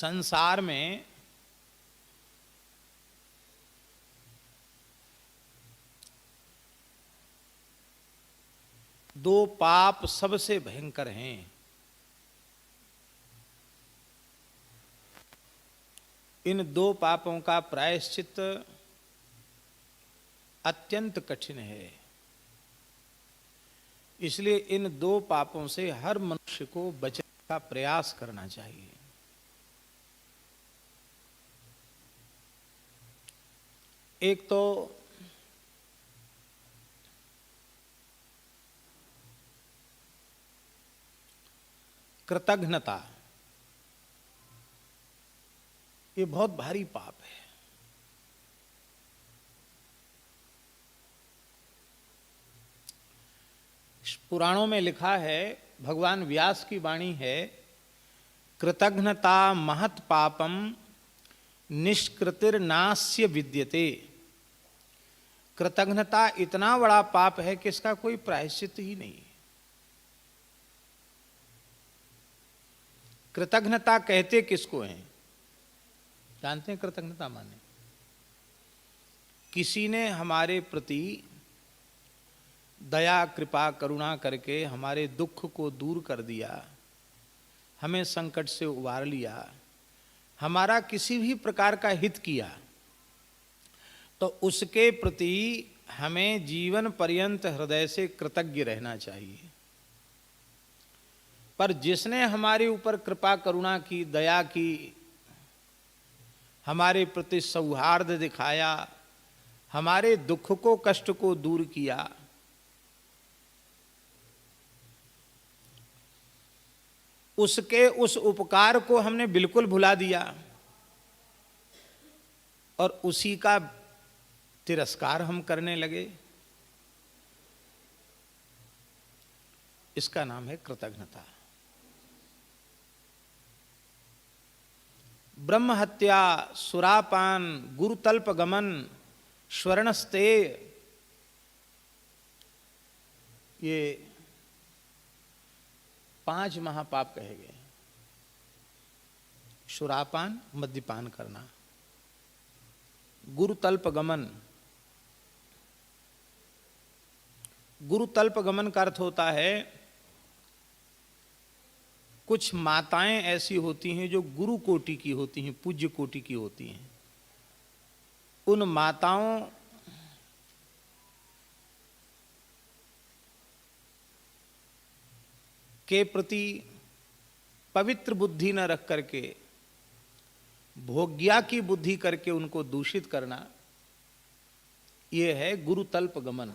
संसार में दो पाप सबसे भयंकर हैं। इन दो पापों का प्रायश्चित अत्यंत कठिन है। इसलिए इन दो पापों से हर मनुष्य को बचने का प्रयास करना चाहिए। एक तो कृतघ्नता, ये बहुत भारी पाप है। पुराणों में लिखा है, भगवान व्यास की वाणी है, कृतघ्नता महत् पापम निष्कृतिर्नास्य विद्यते। कृतघ्नता इतना बड़ा पाप है कि इसका कोई प्रायश्चित ही नहीं। कृतघ्नता कहते किसको हैं? जानते हैं कृतज्ञता माने? किसी ने हमारे प्रति दया कृपा करुणा करके हमारे दुख को दूर कर दिया, हमें संकट से उबार लिया, हमारा किसी भी प्रकार का हित किया, तो उसके प्रति हमें जीवन पर्यंत हृदय से कृतज्ञ रहना चाहिए। पर जिसने हमारे ऊपर कृपा करुणा की, दया की, हमारे प्रति सौहार्द दिखाया, हमारे दुख को कष्ट को दूर किया, उसके उस उपकार को हमने बिल्कुल भुला दिया और उसी का तिरस्कार हम करने लगे, इसका नाम है कृतज्ञता। ब्रह्म हत्या, सुरापान, गुरुतल्प गमन, स्वर्णस्ते, ये 5 महापाप कहे गए। सुरापान, मद्यपान करना, गुरुतल्प गमन। गुरुतल्प गमन का अर्थ होता है, कुछ माताएं ऐसी होती हैं जो गुरु कोटि की होती हैं, पूज्य कोटि की होती हैं। उन माताओं के प्रति पवित्र बुद्धि न रख करके भोग्या की बुद्धि करके उनको दूषित करना, यह है गुरुतल्प गमन।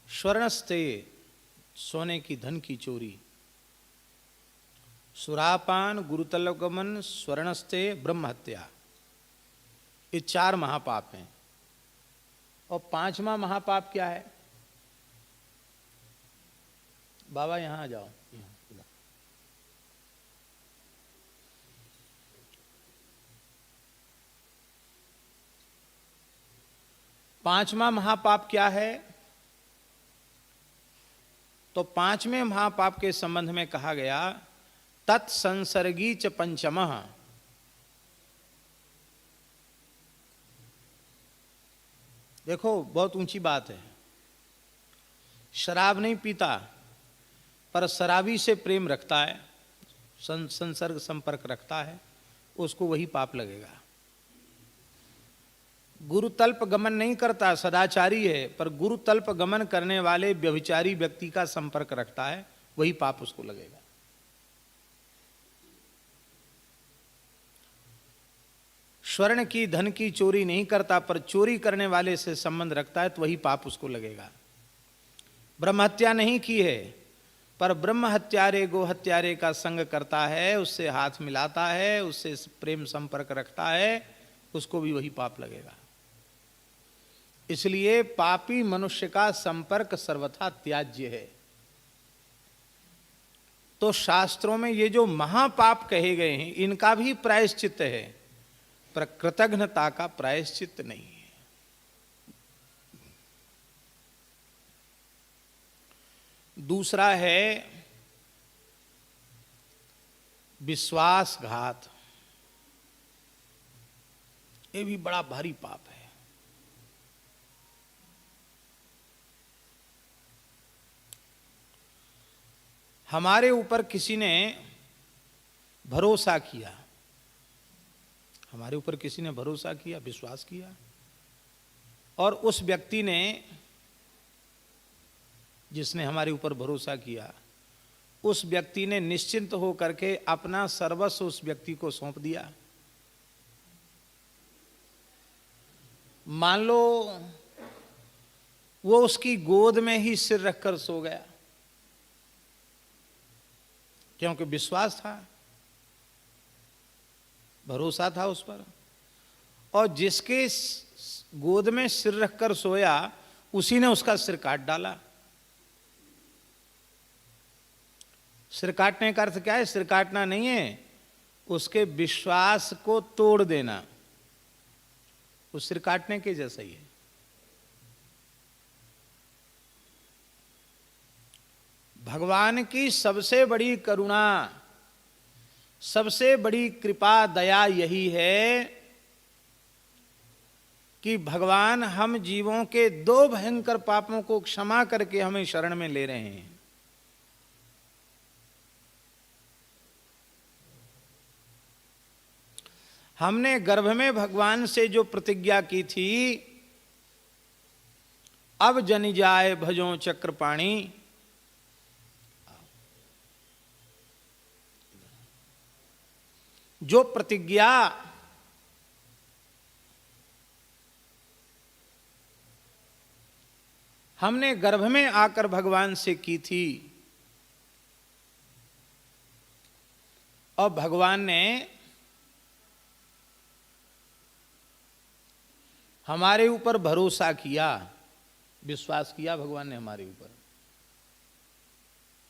स्वर्णस्ते, सोने की धन की चोरी। सुरापान, गुरुतल्प गमन, स्वर्णस्ते, ब्रह्म हत्या, ये 4 महापाप हैं। और 5वां महापाप क्या है? बाबा यहां आ जाओ। 5वां महापाप क्या है? तो 5वें महापाप के संबंध में कहा गया, तत्संसर्गी च पंचमः। देखो बहुत ऊंची बात है। शराब नहीं पीता पर शराबी से प्रेम रखता है, संसर्ग संपर्क रखता है, उसको वही पाप लगेगा। गुरुतल्प गमन नहीं करता, सदाचारी है, पर गुरुतल्प गमन करने वाले व्यभिचारी व्यक्ति का संपर्क रखता है, वही पाप उसको लगेगा। स्वर्ण की धन की चोरी नहीं करता पर चोरी करने वाले से संबंध रखता है, तो वही पाप उसको लगेगा। ब्रह्म हत्या नहीं की है पर ब्रह्म हत्यारे गो हत्यारे का संग करता है, उससे हाथ मिलाता है, उससे प्रेम संपर्क रखता है, उसको भी वही पाप लगेगा। इसलिए पापी मनुष्य का संपर्क सर्वथा त्याज्य है। तो शास्त्रों में ये जो महापाप कहे गए हैं, इनका भी प्रायश्चित है। पर कृतघ्नता का प्रायश्चित नहीं है। दूसरा है विश्वासघात। ये भी बड़ा भारी पाप है। हमारे ऊपर किसी ने भरोसा किया, हमारे ऊपर किसी ने भरोसा किया, विश्वास किया, और उस व्यक्ति ने, जिसने हमारे ऊपर भरोसा किया, उस व्यक्ति ने निश्चिंत हो करके अपना सर्वस्व उस व्यक्ति को सौंप दिया। मान लो वो उसकी गोद में ही सिर रखकर सो गया, क्योंकि विश्वास था, भरोसा था उस पर, और जिसके गोद में सिर रखकर सोया उसी ने उसका सिर काट डाला। सिर काटने का अर्थ क्या है? सिर काटना नहीं है, उसके विश्वास को तोड़ देना, उस सिर काटने के जैसा ही है। भगवान की सबसे बड़ी करुणा, सबसे बड़ी कृपा, दया यही है कि भगवान हम जीवों के दो भयंकर पापों को क्षमा करके हमें शरण में ले रहे हैं। हमने गर्भ में भगवान से जो प्रतिज्ञा की थी, अब जनि जाए भजों चक्रपाणी, जो प्रतिज्ञा हमने गर्भ में आकर भगवान से की थी, और भगवान ने हमारे ऊपर भरोसा किया, विश्वास किया भगवान ने हमारे ऊपर,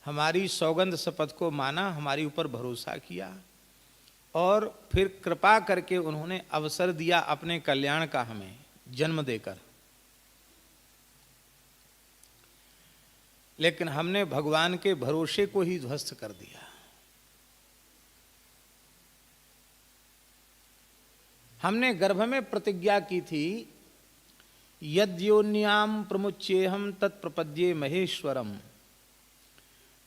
हमारी सौगंध शपथ को माना, हमारे ऊपर भरोसा किया, और फिर कृपा करके उन्होंने अवसर दिया अपने कल्याण का हमें जन्म देकर। लेकिन हमने भगवान के भरोसे को ही ध्वस्त कर दिया। हमने गर्भ में प्रतिज्ञा की थी, यद्योन्याम प्रमुच्येहम तत्प्रपद्ये महेश्वरम,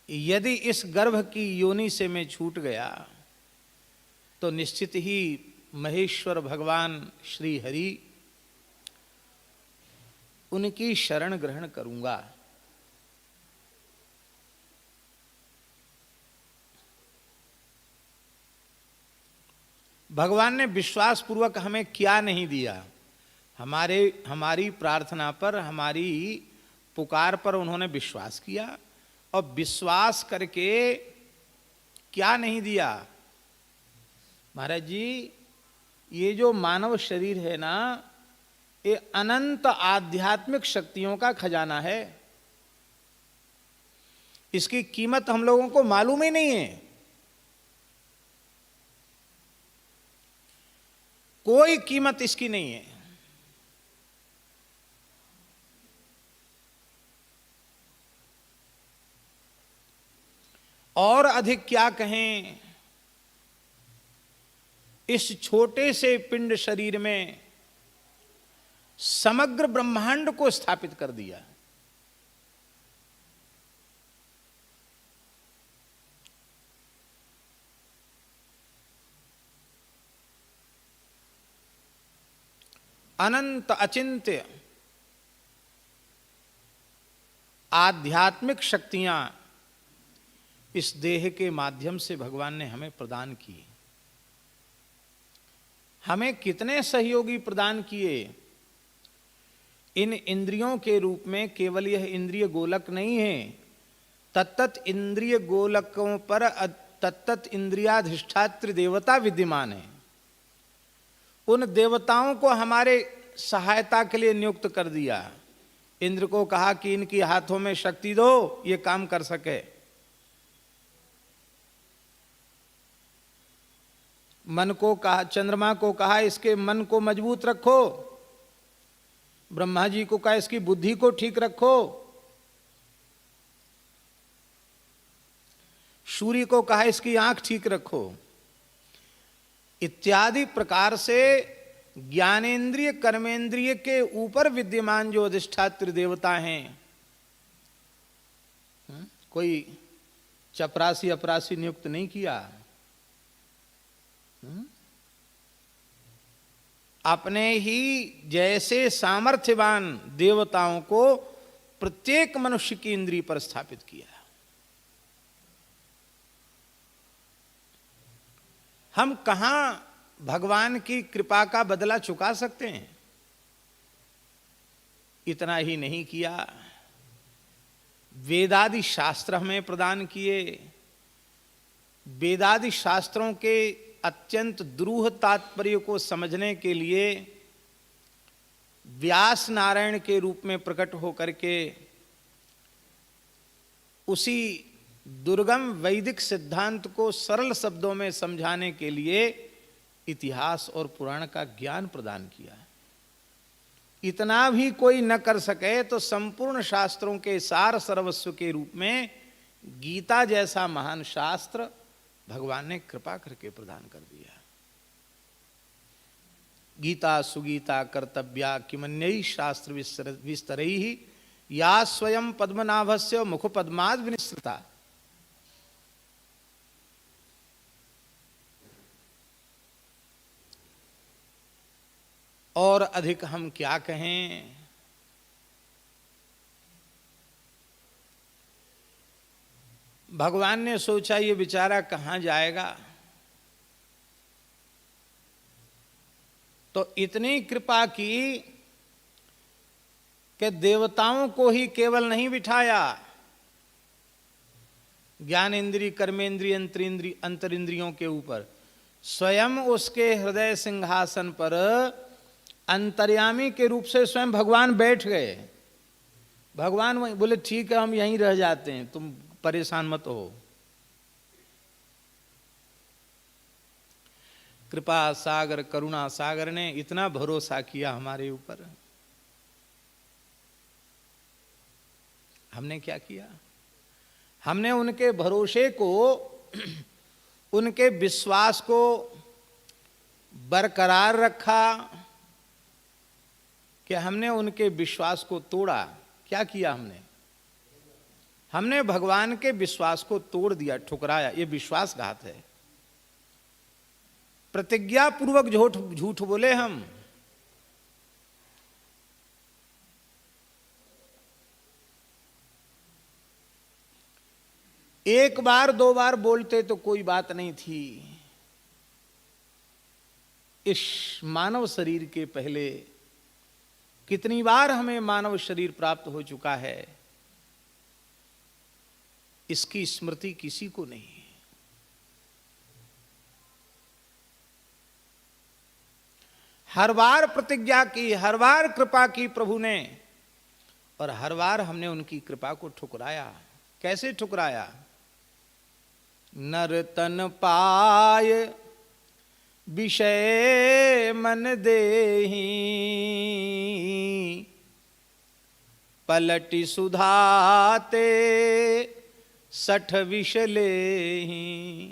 यदि इस गर्भ की योनि से मैं छूट गया तो निश्चित ही महेश्वर भगवान श्री हरि, उनकी शरण ग्रहण करूंगा। भगवान ने विश्वास पूर्वक हमें क्या नहीं दिया? हमारी प्रार्थना पर, हमारी पुकार पर उन्होंने विश्वास किया, और विश्वास करके क्या नहीं दिया? महाराज जी, ये जो मानव शरीर है ना, ये अनंत आध्यात्मिक शक्तियों का खजाना है। इसकी कीमत हम लोगों को मालूम ही नहीं है। कोई कीमत इसकी नहीं है। और अधिक क्या कहें, इस छोटे से पिंड शरीर में समग्र ब्रह्मांड को स्थापित कर दिया। अनंत अचिंत्य आध्यात्मिक शक्तियां इस देह के माध्यम से भगवान ने हमें प्रदान की। हमें कितने सहयोगी प्रदान किए। इन इंद्रियों के रूप में केवल यह इंद्रिय गोलक नहीं है, तत्त इंद्रिय गोलकों पर तत्त इंद्रियाधिष्ठात्र देवता विद्यमान है। उन देवताओं को हमारे सहायता के लिए नियुक्त कर दिया। इंद्र को कहा कि इनकी हाथों में शक्ति दो, ये काम कर सके। मन को कहा, चंद्रमा को कहा इसके मन को मजबूत रखो, ब्रह्मा जी को कहा इसकी बुद्धि को ठीक रखो, सूर्य को कहा इसकी आंख ठीक रखो, इत्यादि प्रकार से ज्ञानेन्द्रिय कर्मेंद्रिय के ऊपर विद्यमान जो अधिष्ठात्र देवता हैं, कोई चपरासी अपरासी नियुक्त नहीं किया, अपने ही जैसे सामर्थ्यवान देवताओं को प्रत्येक मनुष्य की इंद्रिय पर स्थापित किया। हम कहां भगवान की कृपा का बदला चुका सकते हैं? इतना ही नहीं किया, वेदादि शास्त्र हमें प्रदान किए, वेदादि शास्त्रों के अत्यंत द्रूह तात्पर्य को समझने के लिए व्यास नारायण के रूप में प्रकट होकर के उसी दुर्गम वैदिक सिद्धांत को सरल शब्दों में समझाने के लिए इतिहास और पुराण का ज्ञान प्रदान किया। इतना भी कोई न कर सके तो संपूर्ण शास्त्रों के सार सर्वस्व के रूप में गीता जैसा महान शास्त्र भगवान ने कृपा करके प्रदान कर दिया। गीता सुगीता कर्तव्या किमन्यैः शास्त्र विस्तरैः या स्वयं पद्मनाभस्य मुख पद्माद विनिसृता। और अधिक हम क्या कहें? भगवान ने सोचा ये बेचारा कहां जाएगा, तो इतनी कृपा की कि देवताओं को ही केवल नहीं बिठाया, ज्ञानेन्द्रिय कर्मेंद्रिय अंतरिंद्रियों के ऊपर स्वयं उसके हृदय सिंहासन पर अंतर्यामी के रूप से स्वयं भगवान बैठ गए। भगवान वहीं बोले ठीक है हम यहीं रह जाते हैं, तुम परेशान मत हो। कृपा सागर करुणा सागर ने इतना भरोसा किया हमारे ऊपर, हमने क्या किया? हमने उनके भरोसे को, उनके विश्वास को बरकरार रखा कि हमने उनके विश्वास को तोड़ा? क्या किया हमने? हमने भगवान के विश्वास को तोड़ दिया, ठुकराया। ये विश्वासघात है। प्रतिज्ञा पूर्वक झूठ बोले हम। एक बार दो बार बोलते तो कोई बात नहीं थी, इस मानव शरीर के पहले कितनी बार हमें मानव शरीर प्राप्त हो चुका है, इसकी स्मृति किसी को नहीं है। हर बार प्रतिज्ञा की, हर बार कृपा की प्रभु ने, और हर बार हमने उनकी कृपा को ठुकराया। कैसे ठुकराया? नर तन पाय विषय मन देहि, पलटि सुधाते 60 विष लेहि।